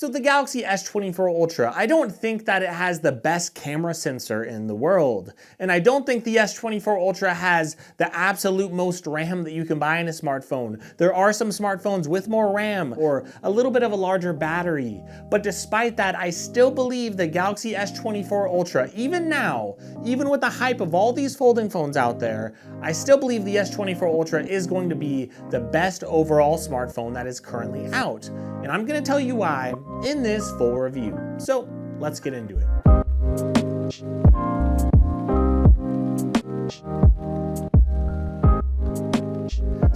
So the Galaxy S24 Ultra, I don't think that it has the best camera sensor in the world. And I don't think the S24 Ultra has the absolute most RAM that you can buy in a smartphone. There are some smartphones with more RAM or a little bit of a larger battery. But despite that, I still believe the Galaxy S24 Ultra, even now, even with the hype of all these folding phones out there, I still believe the S24 Ultra is going to be the best overall smartphone that is currently out. And I'm gonna tell you why in this full review. So let's get into it.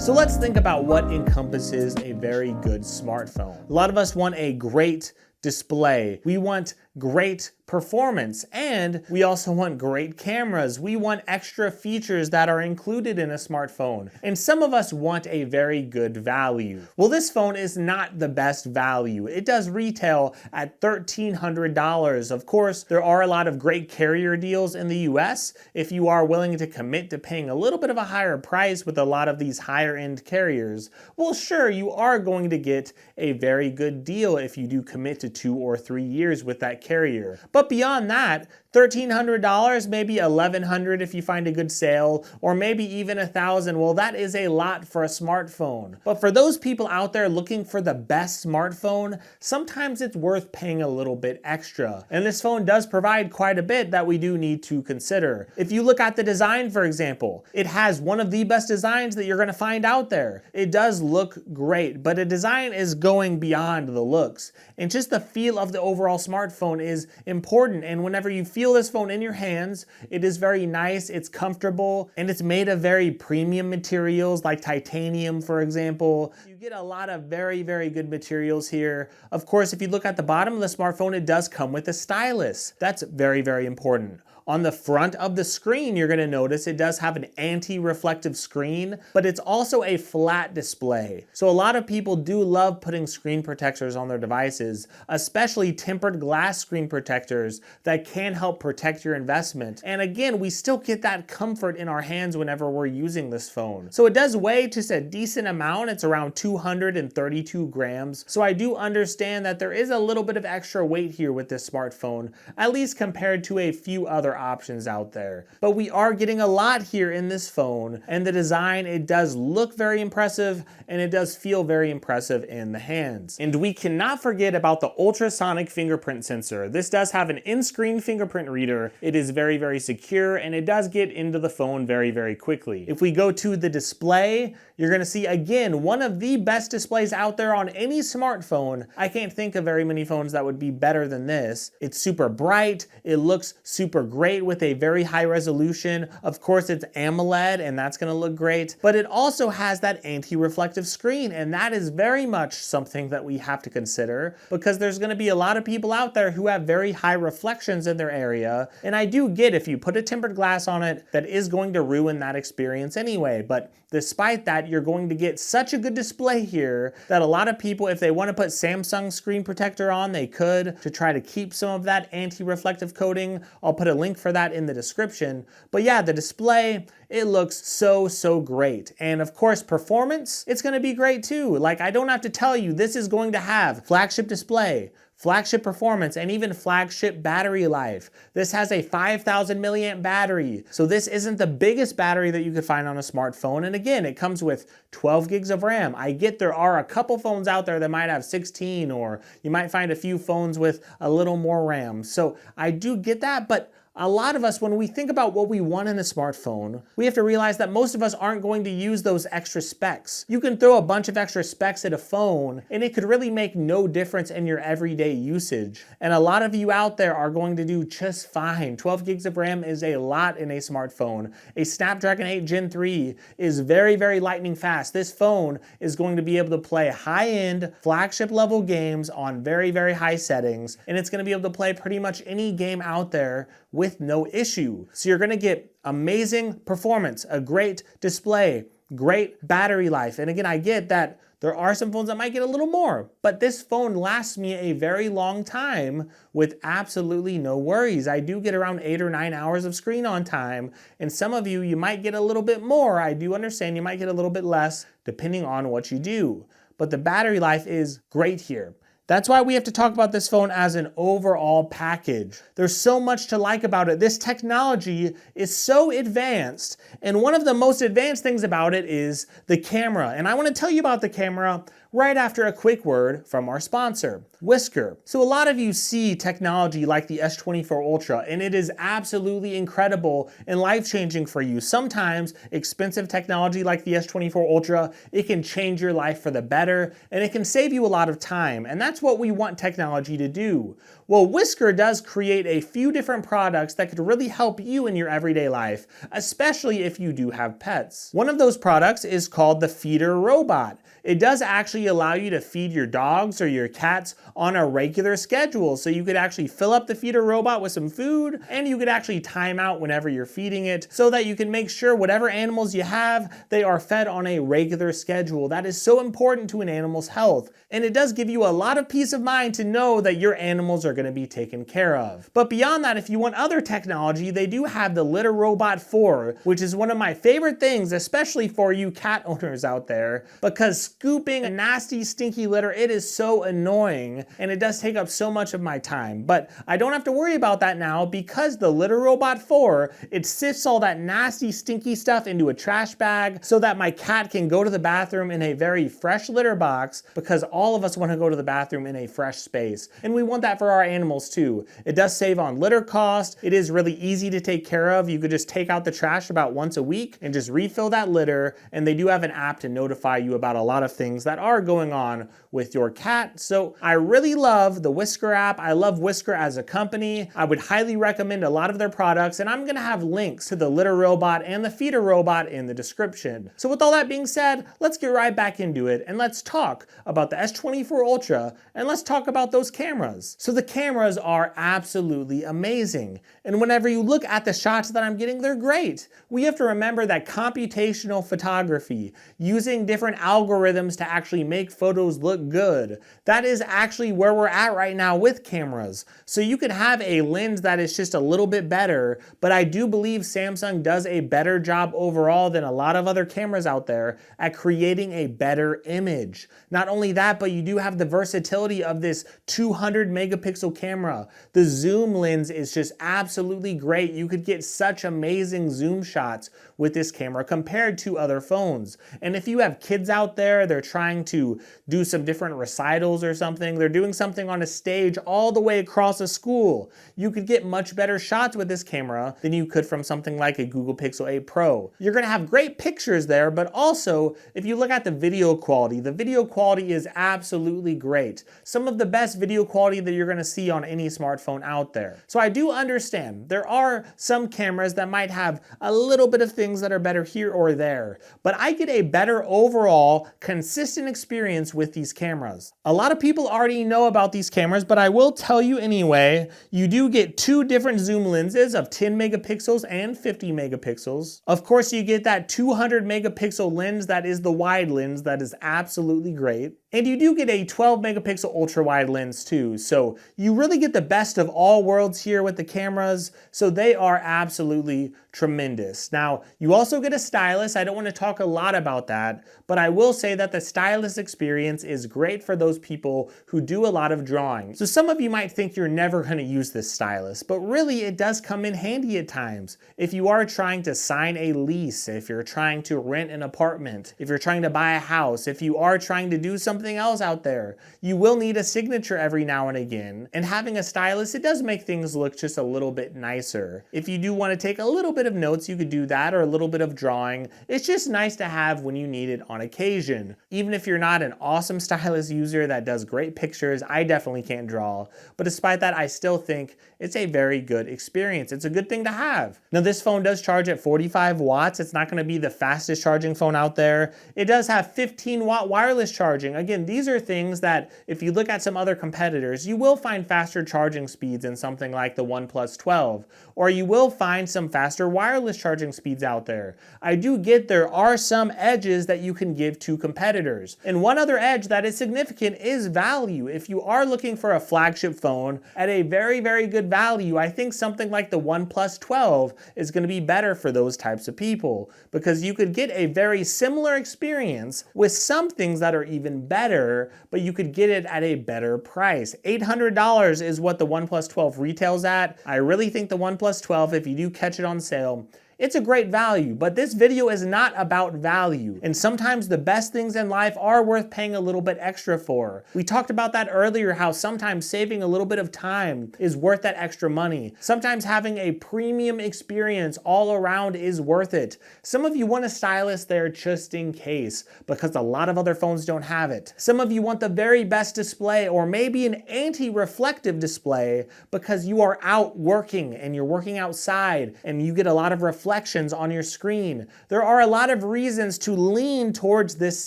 So let's think about what encompasses a very good smartphone. A lot of us want a great display. We want great performance, and we also want great cameras. We want extra features that are included in a smartphone. And some of us want a very good value. Well, this phone is not the best value. It does retail at $1,300. Of course, there are a lot of great carrier deals in the US if you are willing to commit to paying a little bit of a higher price with a lot of these higher end carriers. Well, sure, you are going to get a very good deal if you do commit to 2 or 3 years with that carrier. But beyond that, $1,300, maybe $1,100 if you find a good sale, or maybe even $1,000. Well, that is a lot for a smartphone. But for those people out there looking for the best smartphone, sometimes it's worth paying a little bit extra. And this phone does provide quite a bit that we do need to consider. If you look at the design, for example, it has one of the best designs that you're gonna find out there. It does look great, but a design is going beyond the looks. And just the feel of the overall smartphone is important. And whenever you feel this phone in your hands, it is very nice, it's comfortable, and it's made of very premium materials like titanium, for example. You get a lot of very, very good materials here. Of course, if you look at the bottom of the smartphone, it does come with a stylus. That's very, very important. On the front of the screen, you're gonna notice it does have an anti-reflective screen, but it's also a flat display. So a lot of people do love putting screen protectors on their devices, especially tempered glass screen protectors that can help protect your investment. And again, we still get that comfort in our hands whenever we're using this phone. So it does weigh just a decent amount. It's around 232 grams. So I do understand that there is a little bit of extra weight here with this smartphone, at least compared to a few other options out there. But we are getting a lot here in this phone, and the design, it does look very impressive and it does feel very impressive in the hands. And we cannot forget about the ultrasonic fingerprint sensor. This does have an in-screen fingerprint reader. It is very, very secure, and it does get into the phone very, very quickly. If we go to the display, you're gonna see, again, one of the best displays out there on any smartphone. I can't think of very many phones that would be better than this. It's super bright, it looks super great with a very high resolution. Of course, it's AMOLED, and that's gonna look great, but it also has that anti-reflective screen, and that is very much something that we have to consider, because there's gonna be a lot of people out there who have very high reflections in their area, and I do get if you put a tempered glass on it, that is going to ruin that experience anyway. But despite that, you're going to get such a good display here that a lot of people, if they want to put Samsung screen protector on, they could, to try to keep some of that anti-reflective coating. I'll put a link for that in the description. But yeah, the display, it looks so, so great. And of course, performance, it's gonna be great too. Like, I don't have to tell you, this is going to have flagship display, flagship performance, and even flagship battery life. This has a 5,000 milliamp battery. So this isn't the biggest battery that you could find on a smartphone. And again, it comes with 12 gigs of RAM. I get there are a couple phones out there that might have 16, or you might find a few phones with a little more RAM. So I do get that, but a lot of us, when we think about what we want in a smartphone, we have to realize that most of us aren't going to use those extra specs. You can throw a bunch of extra specs at a phone, and it could really make no difference in your everyday usage. And a lot of you out there are going to do just fine. 12 gigs of RAM is a lot in a smartphone. A Snapdragon 8 Gen 3 is very, very lightning fast. This phone is going to be able to play high-end, flagship level games on very, very high settings, and it's going to be able to play pretty much any game out there with no issue. So you're gonna get amazing performance, a great display, great battery life. And again, I get that there are some phones that might get a little more, but this phone lasts me a very long time with absolutely no worries. I do get around 8 or 9 hours of screen on time, and some of you might get a little bit more. I do understand you might get a little bit less depending on what you do, but the battery life is great here. That's why we have to talk about this phone as an overall package. There's so much to like about it. This technology is so advanced, and one of the most advanced things about it is the camera. And I want to tell you about the camera right after a quick word from our sponsor, Whisker. So a lot of you see technology like the S24 Ultra, and it is absolutely incredible and life-changing for you. Sometimes expensive technology like the S24 Ultra, it can change your life for the better, and it can save you a lot of time, and that's what we want technology to do. Well, Whisker does create a few different products that could really help you in your everyday life, especially if you do have pets. One of those products is called the Feeder Robot. It does actually allow you to feed your dogs or your cats on a regular schedule. So you could actually fill up the feeder robot with some food, and you could actually time out whenever you're feeding it so that you can make sure whatever animals you have, they are fed on a regular schedule. That is so important to an animal's health. And it does give you a lot of peace of mind to know that your animals are going to be taken care of. But beyond that, if you want other technology, they do have the Litter Robot 4, which is one of my favorite things, especially for you cat owners out there, because scooping a nasty, stinky litter, it is so annoying, and it does take up so much of my time. But I don't have to worry about that now because the Litter Robot 4, it sifts all that nasty, stinky stuff into a trash bag so that my cat can go to the bathroom in a very fresh litter box, because all of us want to go to the bathroom in a fresh space. And we want that for our animals too. It does save on litter cost. It is really easy to take care of. You could just take out the trash about once a week and just refill that litter. And they do have an app to notify you about a lot of things that are going on with your cat. So I really love the Whisker app. I love Whisker as a company. I would highly recommend a lot of their products, and I'm gonna have links to the Litter Robot and the Feeder Robot in the description. So with all that being said, let's get right back into it, and let's talk about the S24 Ultra, and let's talk about those cameras. So the cameras are absolutely amazing, and whenever you look at the shots that I'm getting, they're great. We have to remember that computational photography, using different algorithms to actually make photos look good, that is actually where we're at right now with cameras. So you could have a lens that is just a little bit better, but I do believe Samsung does a better job overall than a lot of other cameras out there at creating a better image. Not only that, but you do have the versatility of this 200 megapixel camera. The zoom lens is just absolutely great. You could get such amazing zoom shots with this camera compared to other phones. And if you have kids out there, they're trying to do some different recitals or something, they're doing something on a stage all the way across a school, you could get much better shots with this camera than you could from something like a Google Pixel 8 Pro. You're gonna have great pictures there, but also if you look at the video quality is absolutely great. Some of the best video quality that you're gonna see on any smartphone out there. So I do understand there are some cameras that might have a little bit of things that are better here or there, but I get a better overall consistent experience with these cameras. A lot of people already know about these cameras, but I will tell you anyway, you do get two different zoom lenses of 10 megapixels and 50 megapixels. Of course, you get that 200 megapixel lens that is the wide lens that is absolutely great. And you do get a 12 megapixel ultra wide lens too. So you really get the best of all worlds here with the cameras. So they are absolutely tremendous. Now, you also get a stylus. I don't want to talk a lot about that, but I will say that the stylus experience is great for those people who do a lot of drawing. So some of you might think you're never going to use this stylus, but really it does come in handy at times. If you are trying to sign a lease, if you're trying to rent an apartment, if you're trying to buy a house, if you are trying to do something else out there, you will need a signature every now and again. And having a stylus, it does make things look just a little bit nicer. If you do want to take a little bit of notes, you could do that, or a little bit of drawing. It's just nice to have when you need it on occasion. Even if you're not an awesome stylus user that does great pictures, I definitely can't draw. But despite that, I still think it's a very good experience. It's a good thing to have. Now, this phone does charge at 45 watts. It's not going to be the fastest charging phone out there. It does have 15-watt wireless charging. Again, these are things that if you look at some other competitors, you will find faster charging speeds in something like the OnePlus 12, or you will find some faster wireless charging speeds out there. I do get there are some edges that you can give to competitors. And one other edge that is significant is value. If you are looking for a flagship phone at a very, very good value, I think something like the OnePlus 12 is going to be better for those types of people, because you could get a very similar experience with some things that are even better. better, but you could get it at a better price. $800 is what the OnePlus 12 retails at. I really think the OnePlus 12, if you do catch it on sale, it's a great value, but this video is not about value. And sometimes the best things in life are worth paying a little bit extra for. We talked about that earlier, how sometimes saving a little bit of time is worth that extra money. Sometimes having a premium experience all around is worth it. Some of you want a stylus there just in case, because a lot of other phones don't have it. Some of you want the very best display, or maybe an anti-reflective display because you are out working and you're working outside and you get a lot of reflections on your screen. There are a lot of reasons to lean towards this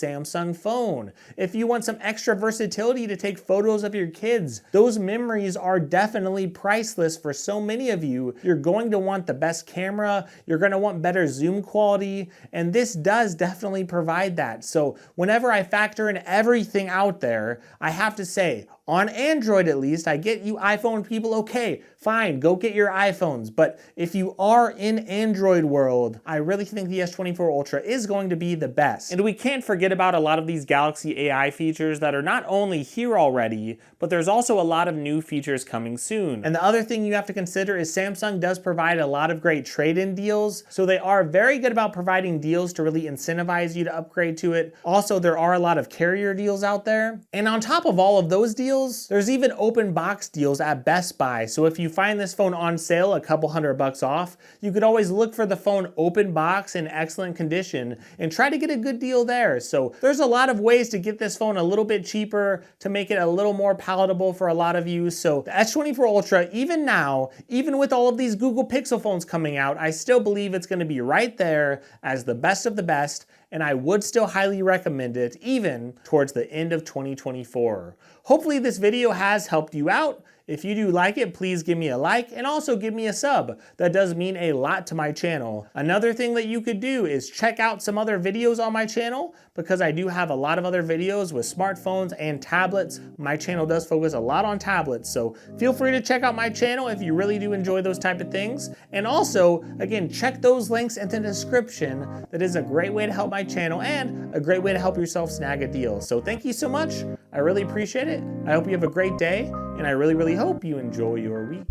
Samsung phone. If you want some extra versatility to take photos of your kids, those memories are definitely priceless for so many of you. You're going to want the best camera, you're going to want better zoom quality, and this does definitely provide that. So whenever I factor in everything out there, I have to say, on Android at least, I get you iPhone people, okay, fine, go get your iPhones. But if you are in Android world, I really think the S24 Ultra is going to be the best. And we can't forget about a lot of these Galaxy AI features that are not only here already, but there's also a lot of new features coming soon. And the other thing you have to consider is Samsung does provide a lot of great trade-in deals. So they are very good about providing deals to really incentivize you to upgrade to it. Also, there are a lot of carrier deals out there. And on top of all of those deals, there's even open box deals at Best Buy. So if you find this phone on sale a couple $100 off, you could always look for the phone open box in excellent condition and try to get a good deal there. So there's a lot of ways to get this phone a little bit cheaper to make it a little more palatable for a lot of you. So the S24 Ultra, even now, even with all of these Google Pixel phones coming out, I still believe it's going to be right there as the best of the best. And I would still highly recommend it even towards the end of 2024. Hopefully this video has helped you out. If you do like it, please give me a like and also give me a sub. That does mean a lot to my channel. Another thing that you could do is check out some other videos on my channel, because I do have a lot of other videos with smartphones and tablets. My channel does focus a lot on tablets, so feel free to check out my channel if you really do enjoy those type of things. And also, again, check those links in the description. That is a great way to help my channel and a great way to help yourself snag a deal. So thank you so much. I really appreciate it. I hope you have a great day, and I really hope you enjoy your week.